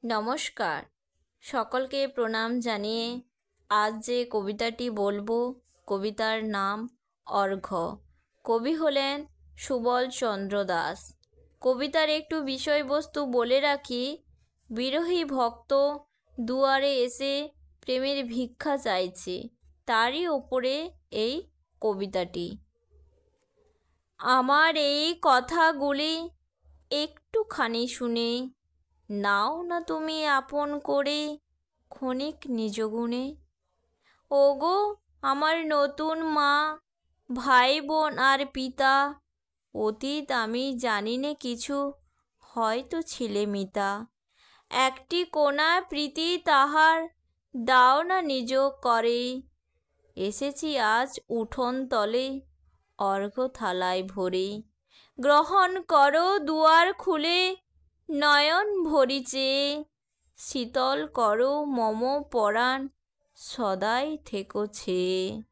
নমস্কার, সকলকে প্রণাম জানিয়ে আজ যে কবিতাটি বলবো, কবিতার নাম অর্ঘ্য। কবি হলেন সুবল চন্দ্র দাস। কবিতার একটু বিষয়বস্তু বলে রাখি। বিরহী ভক্ত দুয়ারে এসে প্রেমের ভিক্ষা চাইছে, তারই ওপরে এই কবিতাটি। আমার এই কথাগুলি একটুখানি শুনে নাও না তুমি আপন করে ক্ষণিক নিজ গুণে। ওগো আমার নতুন মা, ভাই বোন আর পিতা, অতীত আমি জানি নে কিছু, হয়তো ছিলে মিতা। একটি কোনা প্রীতি তাহার দাও না নিজ করে, এসেছি আজ উঠোন তলে অর্ঘ্য থালায় ভরে। গ্রহণ করো দুয়ার খুলে নয়ন ভরি চেয়ে, শীতল করো মম পরাণ সদাই থেকো ছেয়ে।